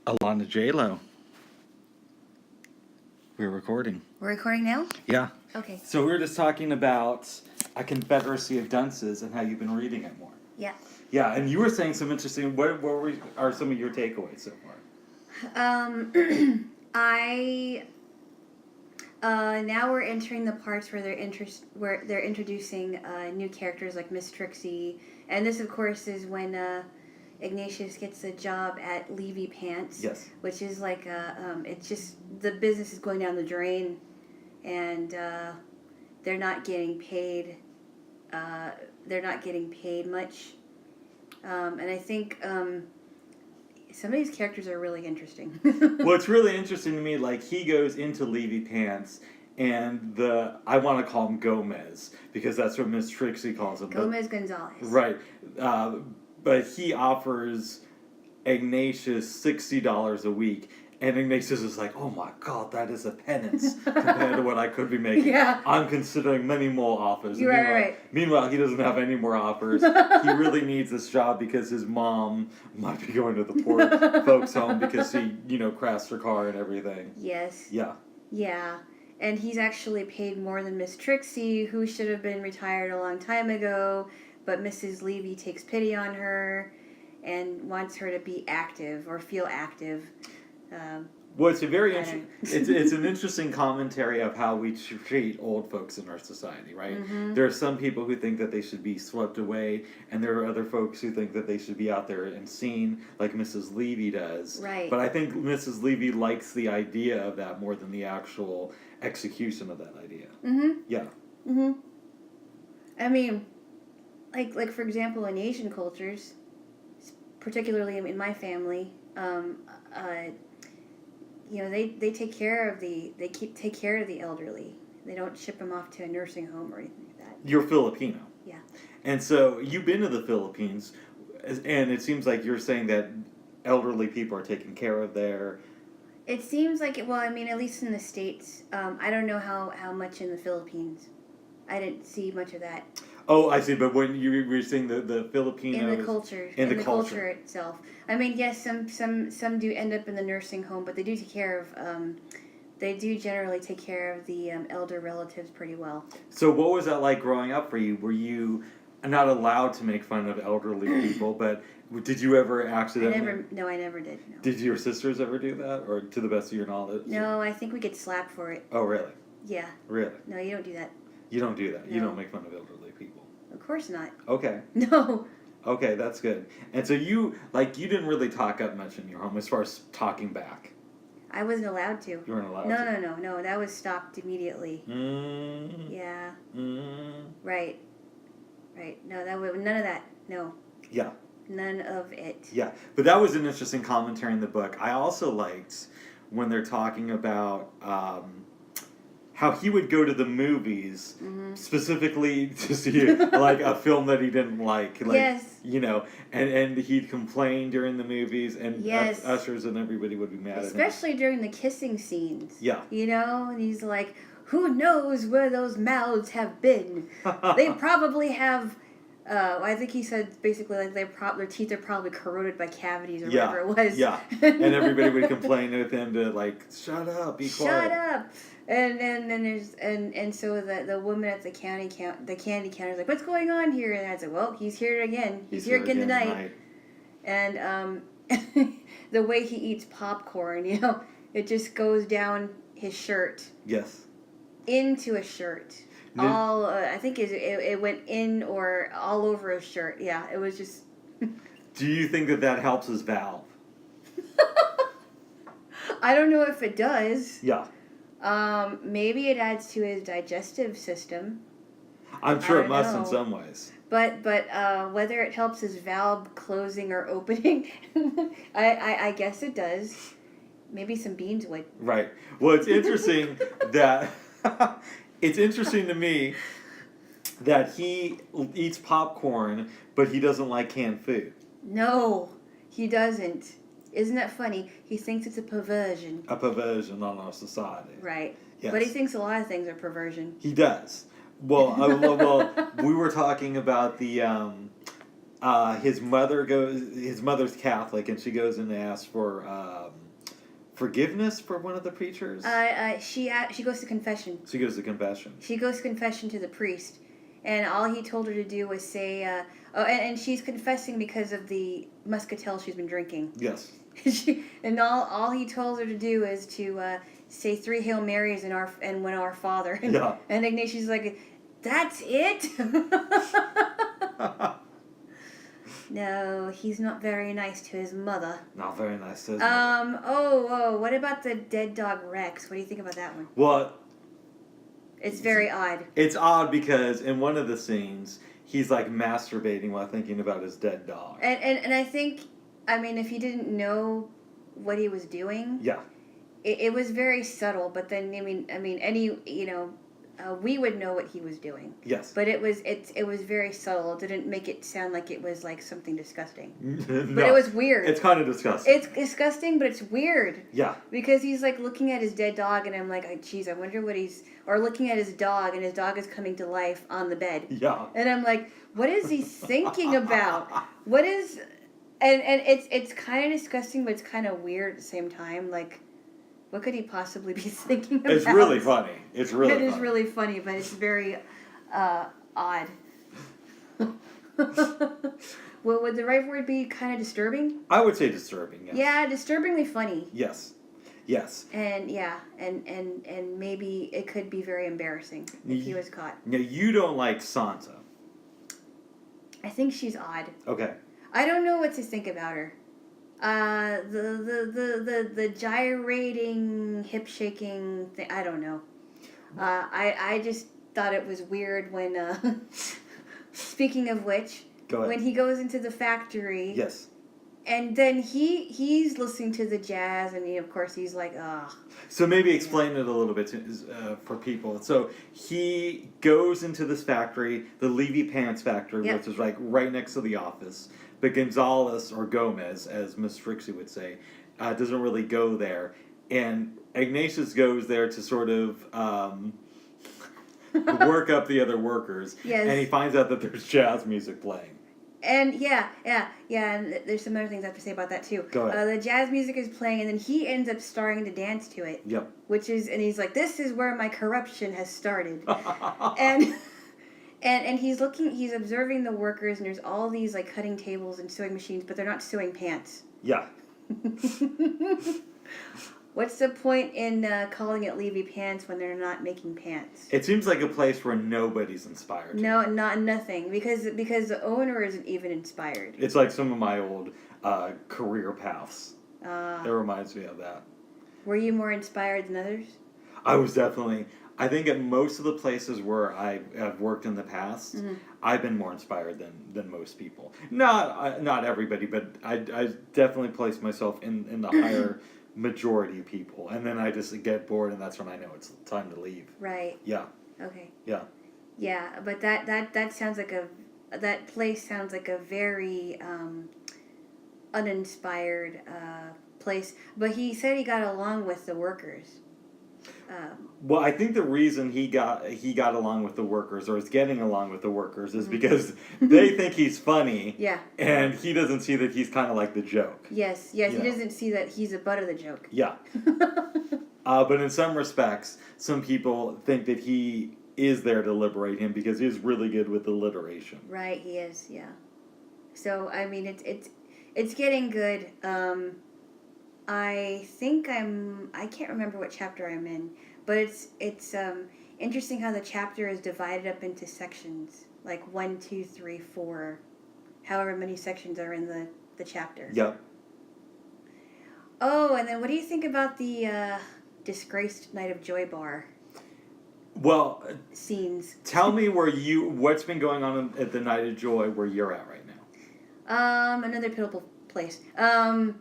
Alana Jaylo. We're recording. We're recording now? Yeah. Okay. So we were just talking about A Confederacy of Dunces and how you've been reading it more. Yeah. Yeah, and you were saying some interesting. What are some of your takeaways so far? Now we're entering the parts where they're introducing new characters like Miss Trixie, and this of course is when Ignatius gets a job at Levee Pants. Yes. Which is like it's just the business is going down the drain, and they're not getting paid. They're not getting paid much, and I think. Some of these characters are really interesting. Well, it's really interesting to me, like, he goes into Levee Pants, and I want to call him Gomez, because that's what Miss Trixie calls him. Gomez Gonzalez. Right. But he offers Ignatius $60 a week, and Ignatius is like, oh my God, that is a penance compared to what I could be making. Yeah. I'm considering many more offers. You're right. Meanwhile, he doesn't have any more offers. He really needs this job because his mom might be going to the poor folks' home because he, crashed her car and everything. Yes. Yeah. Yeah. And he's actually paid more than Miss Trixie, who should have been retired a long time ago, but Mrs. Levy takes pity on her and wants her to be active or feel active. Well, it's a very it's an interesting commentary of how we treat old folks in our society, right? Mm-hmm. There are some people who think that they should be swept away, and there are other folks who think that they should be out there and seen, like Mrs. Levy does. Right. But I think Mrs. Levy likes the idea of that more than the actual execution of that idea. Mm-hmm. Yeah. Mm-hmm. I mean, like for example, in Asian cultures, particularly in my family, they take care of take care of the elderly. They don't ship them off to a nursing home or anything like that. You're Filipino. Yeah. And so you've been to the Philippines, and it seems like you're saying that elderly people are taken care of there. It seems like it. Well, I mean, at least in the States. I don't know how much in the Philippines. I didn't see much of that. Oh, I see. But when you were saying the Filipinos in the culture, in the culture itself. I mean, yes, some do end up in the nursing home, but they do take care of. They do generally take care of the elder relatives pretty well. So, what was that like growing up for you? Were you not allowed to make fun of elderly people, but did you ever accidentally? I never did. No. Did your sisters ever do that, or to the best of your knowledge? No, I think we get slapped for it. Oh, really? Yeah. Really? No, you don't do that. You don't do that. No. You don't make fun of elderly people. Of course not. Okay. No. Okay, that's good. And so you didn't really talk up much in your home as far as talking back. I wasn't allowed to. You weren't allowed to. No. That was stopped immediately. Mm. Yeah. Mm. Right. No, none of that. No. Yeah. None of it. Yeah, but that was an interesting commentary in the book. I also liked when they're talking about how he would go to the movies specifically to see like a film that he didn't like. Yes. And he'd complain during the movies, and yes. ushers and everybody would be mad at him. Especially during the kissing scenes. Yeah. And he's like, who knows where those mouths have been? They probably have... I think he said basically like their teeth are probably corroded by cavities or whatever it was. Yeah, and everybody would complain with him to like, shut up, be quiet. Shut up. And so the woman at the candy counter is like, what's going on here? And I said, well, he's here again. He's here again tonight. And the way he eats popcorn, it just goes down his shirt. Yes. Into a shirt. I think it went in or all over his shirt. Yeah, it was just... Do you think that helps his valve? I don't know if it does. Yeah. Maybe it adds to his digestive system. I'm sure it must in some ways. But whether it helps his valve closing or opening, I guess it does. Maybe some beans would. Right. Well, it's interesting that... It's interesting to me that he eats popcorn, but he doesn't like canned food. No, he doesn't. Isn't that funny? He thinks it's a perversion. A perversion on our society. Right. Yes. But he thinks a lot of things are perversion. He does. Well, we were talking about the his mother's Catholic, and she goes in and asks for forgiveness for one of the preachers. She goes to confession. She goes to confession. She goes to confession to the priest, and all he told her to do was say, and she's confessing because of the muscatel she's been drinking. Yes. And all he told her to do is to say 3 Hail Marys and when Our Father. And, Yeah. And Ignatius like, that's it? No, he's not very nice to his mother. Not very nice to his mother. What about the dead dog Rex? What do you think about that one? Well, It's very odd. it's odd because in one of the scenes, he's like masturbating while thinking about his dead dog. And I think, I mean, if you didn't know what he was doing, Yeah. it was very subtle. But then, we would know what he was doing. Yes. But it was very subtle. It didn't make it sound like it was like something disgusting. No, But it was weird. It's kind of disgusting. It's disgusting, but it's weird. Yeah. Because he's like looking at his dead dog, and I'm like, geez, I wonder what or looking at his dog, and his dog is coming to life on the bed. Yeah. And I'm like, what is he thinking about? What is, and it's kind of disgusting, but it's kind of weird at the same time. Like, what could he possibly be thinking about? It's really funny. It is really funny, but it's very odd. Well, would the right word be kind of disturbing? I would say disturbing, yes. Yeah, disturbingly funny. Yes. Yes. And yeah, and maybe it could be very embarrassing if he was caught. Now, you don't like Sansa. I think she's odd. Okay. I don't know what to think about her. The gyrating, hip shaking thing. I don't know. I just thought it was weird when. Speaking of which, Go ahead. when he goes into the factory. Yes. And then he's listening to the jazz, and of course he's like, ugh. So maybe explain it a little bit for people. So he goes into this factory, the Levee Pants factory, Yep. which is like right next to the office. But Gonzalez, or Gomez, as Miss Trixie would say, doesn't really go there. And Ignatius goes there to sort of work up the other workers. Yes. And he finds out that there's jazz music playing. And yeah, and there's some other things I have to say about that too. Go ahead. The jazz music is playing, and then he ends up starting to dance to it. Yep. And he's like, "This is where my corruption has started," and he's observing the workers, and there's all these like cutting tables and sewing machines, but they're not sewing pants. Yeah. What's the point in calling it Levee Pants when they're not making pants? It seems like a place where nobody's inspired. No, nothing, because the owner isn't even inspired. It's like some of my old career paths. It reminds me of that. Were you more inspired than others? I was definitely. I think at most of the places where I've worked in the past, Mm-hmm. I've been more inspired than most people. Not everybody, but I definitely place myself in the higher majority of people, and then I just get bored, and that's when I know it's time to leave. Right. Yeah. Okay. Yeah. Yeah, but that sounds like that place sounds like a very uninspired place. But he said he got along with the workers. Well, I think the reason he got along with the workers, or is getting along with the workers, is because they think he's funny. Yeah. And he doesn't see that he's kind of like the joke. Yes. He doesn't see that he's a butt of the joke. Yeah. But in some respects, some people think that he is there to liberate him because he's really good with alliteration. Right, he is. Yeah. So I mean, it's getting good. I think I can't remember what chapter I'm in, but it's interesting how the chapter is divided up into sections, like 1, 2, 3, 4, however many sections are in the chapter. Yep. Oh, and then what do you think about the disgraced Night of Joy bar Well, scenes? tell me what's been going on at the Night of Joy where you're at right now. Another pitiful place. I'm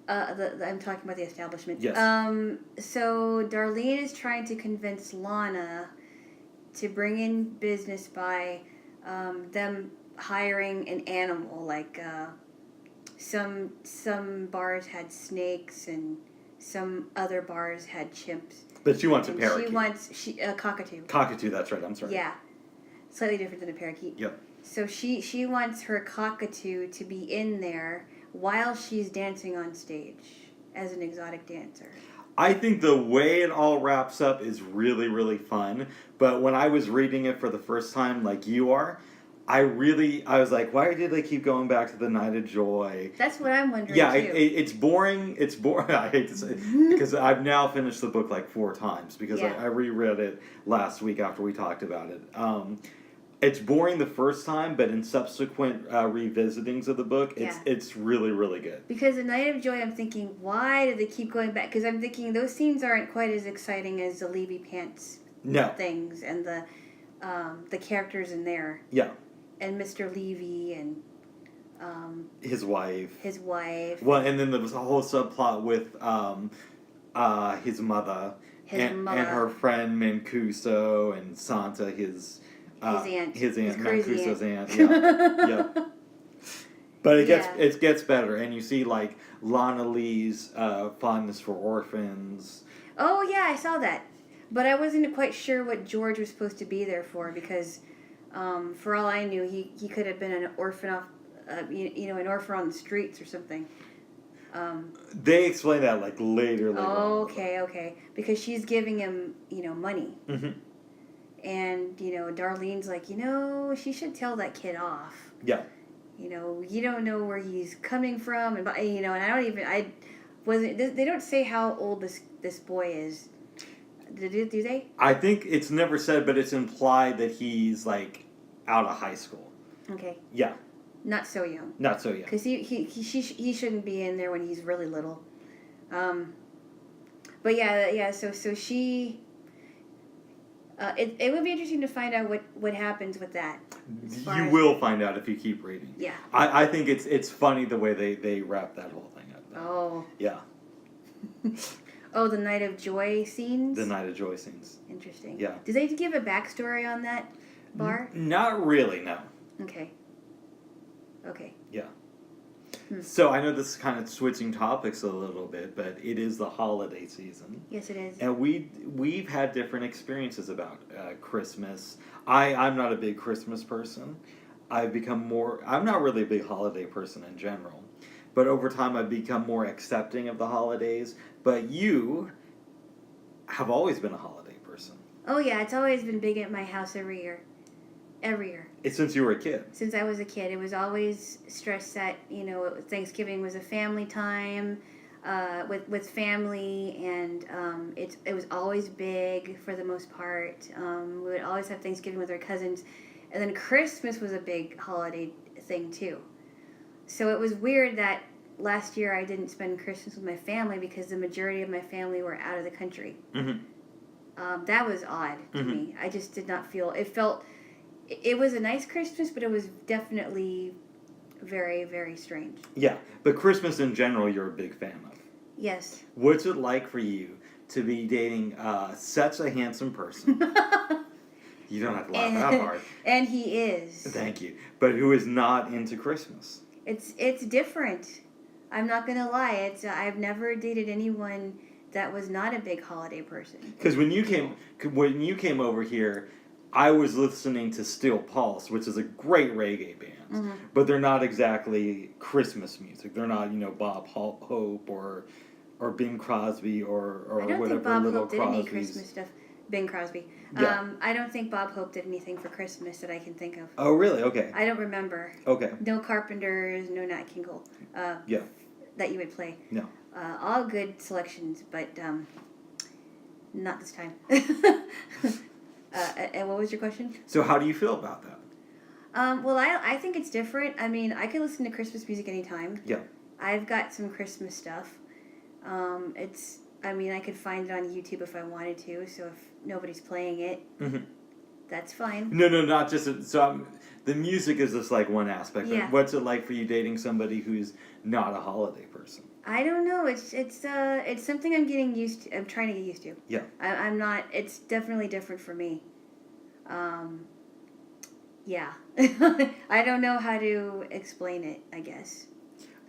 talking about the establishment. Yes. So Darlene is trying to convince Lana to bring in business by them hiring an animal. Like some bars had snakes and some other bars had chimps. But she wants a And parakeet. She wants cockatoo. Cockatoo, that's right. I'm sorry. Yeah, slightly different than a parakeet. Yep. So she wants her cockatoo to be in there while she's dancing on stage as an exotic dancer. I think the way it all wraps up is really, really fun. But when I was reading it for the first time, like you are, I was like, why did they keep going back to the Night of Joy? That's what I'm wondering, Yeah, too. it's boring. It's boring. I hate to say it, because I've now finished the book like 4 times because Yeah. I reread it last week after we talked about it. It's boring the first time, but in subsequent revisitings of the book, it's really, really good. Because the Night of Joy, I'm thinking, why do they keep going back? Because I'm thinking those scenes aren't quite as exciting as the Levee Pants things and the characters in there. Yeah. And Mr. Levee and his wife. Well, and then there was a whole subplot with his mother. And her friend Mancuso and Santa, his aunt. Mancuso's aunt. Yeah. Yeah. But it gets better, and you see like Lana Lee's fondness for orphans. Oh yeah, I saw that, but I wasn't quite sure what George was supposed to be there for because, for all I knew, he could have been an orphan off, an orphan on the streets or something. They explain that like later. Okay. Because she's giving him, money. Mm-hmm. And, Darlene's like, she should tell that kid off. Yeah. You don't know where he's coming from. And, they don't say how old this boy is. Do they? I think it's never said, but it's implied that he's, like, out of high school. Okay. Yeah. Not so young. Not so young. Because he shouldn't be in there when he's really little. But yeah, so she... it would be interesting to find out what happens with that. You will find out if you keep reading. Yeah. I think it's funny the way they wrap that whole thing up. Oh. Yeah. Oh, the Night of Joy scenes? The Night of Joy scenes. Interesting. Yeah. Did they give a backstory on that bar? Not really, no. Okay. Yeah. So I know this is kind of switching topics a little bit, but it is the holiday season. Yes, it is. And we've had different experiences about Christmas. I'm not a big Christmas person. I'm not really a big holiday person in general. But over time I've become more accepting of the holidays. But you have always been a holiday person. Oh yeah, it's always been big at my house every year. Every year. It's since you were a kid. Since I was a kid. It was always stressed that, Thanksgiving was a family time with family, and it was always big for the most part. We would always have Thanksgiving with our cousins. And then Christmas was a big holiday thing, too. So it was weird that last year I didn't spend Christmas with my family because the majority of my family were out of the country. Mm-hmm. That was odd to me. I just did not feel... It was a nice Christmas, but it was definitely very, very strange. Yeah, but Christmas in general, you're a big fan of. Yes. What's it like for you to be dating such a handsome person? You don't have to laugh that hard. And he is. Thank you. But who is not into Christmas? It's different. I'm not gonna lie. I've never dated anyone that was not a big holiday person. Because when you came over here, I was listening to Steel Pulse, which is a great reggae band, but they're not exactly Christmas music. They're not, Bob Hope or Bing Crosby or I don't whatever think Bob little Hope did Crosby's. any Christmas stuff. Bing Crosby. Yeah. I don't think Bob Hope did anything for Christmas that I can think of. Oh, really? Okay. I don't remember. Okay. No Carpenters, no Nat King Cole. Yeah. That you would play. No. All good selections, but not this time. And what was your question? So how do you feel about that? Well, I think it's different. I mean, I can listen to Christmas music anytime. Yeah. I've got some Christmas stuff. I could find it on YouTube if I wanted to, so if nobody's playing it, that's fine. No, not just... the music is just like one aspect. Yeah. What's it like for you dating somebody who's not a holiday person? I don't know. It's something I'm getting used to. I'm trying to get used to. Yeah. I'm not. It's definitely different for me. Yeah. I don't know how to explain it, I guess.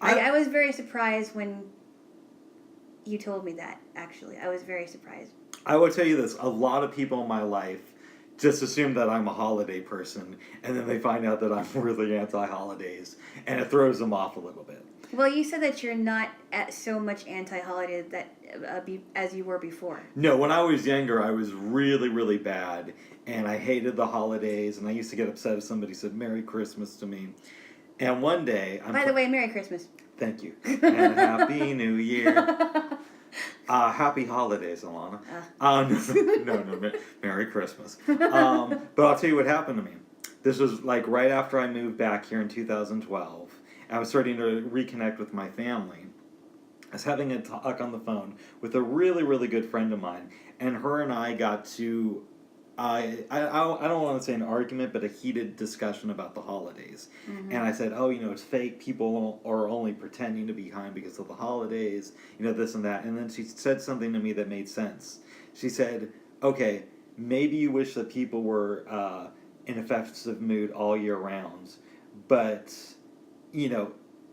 I was very surprised when you told me that, actually. I was very surprised. I will tell you this. A lot of people in my life just assume that I'm a holiday person, and then they find out that I'm really anti-holidays, and it throws them off a little bit. Well, you said that you're not so much anti-holiday that as you were before. No, when I was younger, I was really, really bad, and I hated the holidays, and I used to get upset if somebody said Merry Christmas to me. And one day... By the way, Merry Christmas. Thank you. And Happy New Year. Happy holidays, Alana. No, Merry Christmas. But I'll tell you what happened to me. This was like right after I moved back here in 2012. I was starting to reconnect with my family. I was having a talk on the phone with a really, really good friend of mine, and her and I got to, I don't want to say an argument, but a heated discussion about the holidays. Mm-hmm. And I said, oh, it's fake. People are only pretending to be kind because of the holidays, this and that. And then she said something to me that made sense. She said, okay, maybe you wish that people were in a festive mood all year round, but...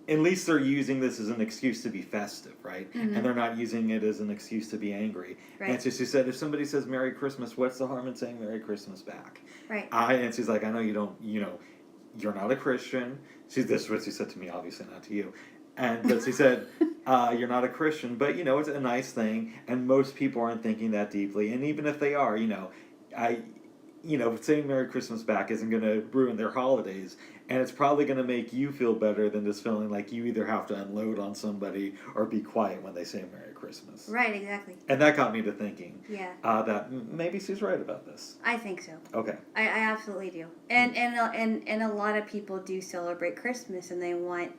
at least they're using this as an excuse to be festive, right? Mm-hmm. And they're not using it as an excuse to be angry. Right. And so she said, if somebody says Merry Christmas, what's the harm in saying Merry Christmas back? Right. And she's like, I know you don't, you're not a Christian. This is what she said to me, obviously not to you. But she said, you're not a Christian, but, it's a nice thing. And most people aren't thinking that deeply. And even if they are, saying Merry Christmas back isn't going to ruin their holidays. And it's probably going to make you feel better than just feeling like you either have to unload on somebody or be quiet when they say Merry Christmas. Right, exactly. And that got me to thinking that maybe she's right about this. I think so. Okay. I absolutely do. And a lot of people do celebrate Christmas, and they want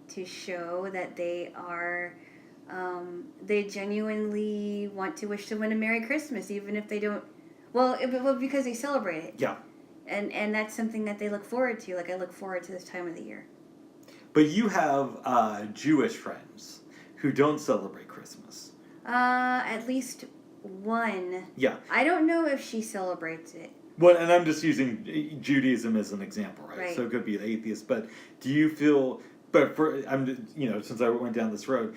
to show that they are... they genuinely want to wish someone a Merry Christmas, even if they don't... Well, because they celebrate it. Yeah. And that's something that they look forward to. Like, I look forward to this time of the year. But you have Jewish friends who don't celebrate Christmas. At least one. Yeah. I don't know if she celebrates it. Well, and I'm just using Judaism as an example, right? So it could be an atheist. But do you feel... But since I went down this road...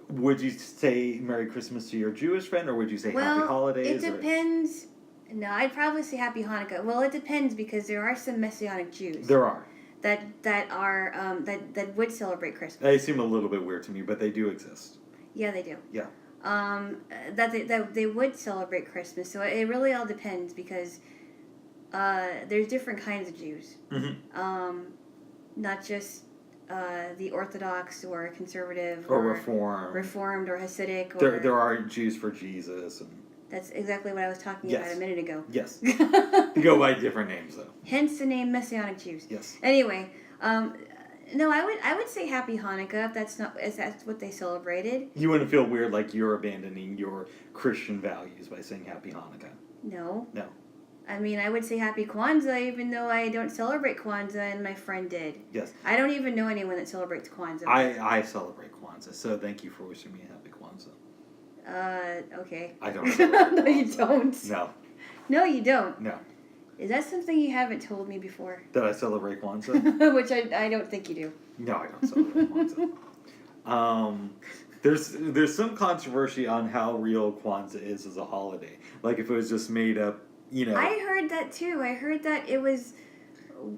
Would you say Merry Christmas to your Jewish friend, or would you say Happy Holidays? It depends... No, I'd probably say Happy Hanukkah. Well, it depends, because there are some Messianic Jews. There are. That are that would celebrate Christmas. They seem a little bit weird to me, but they do exist. Yeah, they do. Yeah. That they would celebrate Christmas. So it really all depends, because there's different kinds of Jews. Mm-hmm. Not just the Orthodox or conservative or Reformed or Hasidic. There are Jews for Jesus and. That's exactly what I was talking about a minute ago. Yes. They go by different names, though. Hence the name Messianic Jews. Yes. Anyway, no, I would say Happy Hanukkah if that's what they celebrated. You wouldn't feel weird like you're abandoning your Christian values by saying Happy Hanukkah. No. No. I mean, I would say Happy Kwanzaa, even though I don't celebrate Kwanzaa, and my friend did. Yes. I don't even know anyone that celebrates Kwanzaa. I celebrate Kwanzaa, so thank you for wishing me a Happy Kwanzaa. Okay. I don't. No, you don't. No. No, you don't. No. Is that something you haven't told me before? That I celebrate Kwanzaa? Which I don't think you do. No, I don't celebrate Kwanzaa. There's some controversy on how real Kwanzaa is as a holiday. Like if it was just made up, I heard that too. I heard that it was.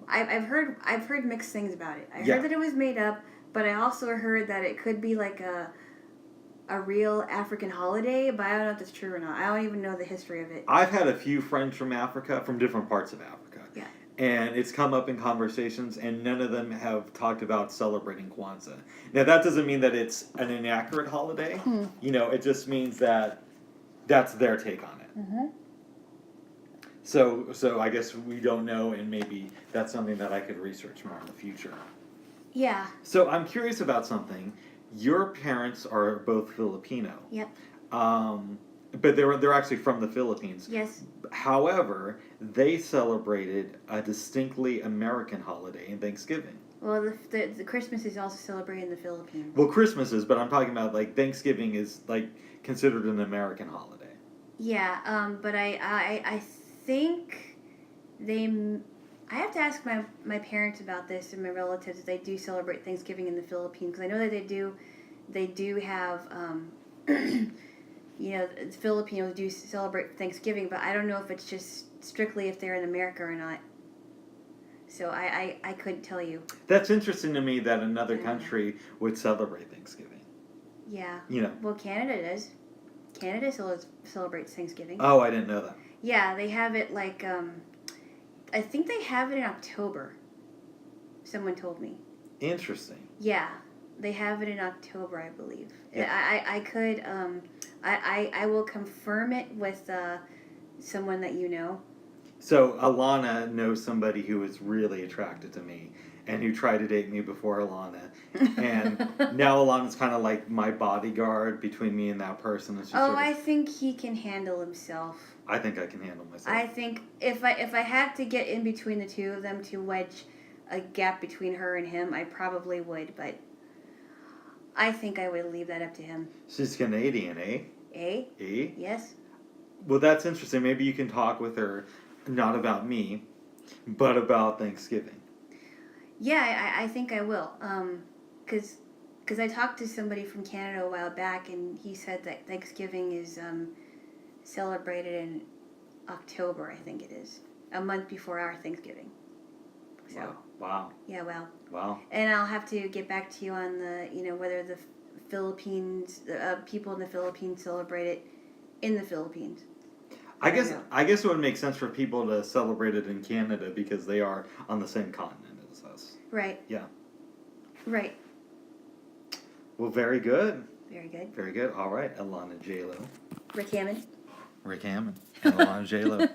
I've heard mixed things about it. I heard that it was made up, but I also heard that it could be like a real African holiday, but I don't know if that's true or not. I don't even know the history of it. I've had a few friends from Africa, from different parts of Africa. Yeah. And it's come up in conversations, and none of them have talked about celebrating Kwanzaa. Now, that doesn't mean that it's an inaccurate holiday. It just means that that's their take on it. Mm-hmm. So I guess we don't know, and maybe that's something that I could research more in the future. Yeah. So I'm curious about something. Your parents are both Filipino. Yep. But they're actually from the Philippines. Yes. However, they celebrated a distinctly American holiday in Thanksgiving. Well, the Christmas is also celebrated in the Philippines. Well, Christmas is, but I'm talking about like Thanksgiving is like considered an American holiday. Yeah. But I think they. I have to ask my parents about this and my relatives if they do celebrate Thanksgiving in the Philippines, because I know that they do have the Filipinos do celebrate Thanksgiving, but I don't know if it's just strictly if they're in America or not. So I couldn't tell you. That's interesting to me that another country would celebrate Thanksgiving. Yeah. You know. Well, Canada does. Canada celebrates Thanksgiving. Oh, I didn't know that. Yeah, they have it like, I think they have it in October. Someone told me. Interesting. Yeah, they have it in October, I believe. Yeah. I could, I will confirm it with someone that you know. So Alana knows somebody who is really attracted to me and who tried to date me before Alana. And now Alana's kind of like my bodyguard between me and that person. And I think he can handle himself. I think I can handle myself. I think if I had to get in between the two of them to wedge a gap between her and him, I probably would, but I think I would leave that up to him. She's Canadian, eh? Eh? Eh? Yes. Well, that's interesting. Maybe you can talk with her, not about me, but about Thanksgiving. Yeah, I think I will. Cause I talked to somebody from Canada a while back, and he said that Thanksgiving is celebrated in October. I think it is a month before our Thanksgiving. So. Wow. Yeah. Well. Wow. And I'll have to get back to you on the whether the Philippines, people in the Philippines celebrate it in the Philippines. I guess it would make sense for people to celebrate it in Canada because they are on the same continent as us. Right. Yeah. Right. Well, very good. Very good. Very good. All right, Alana Jaylo. Rick Hammond. Rick Hammond and Alana Jaylo.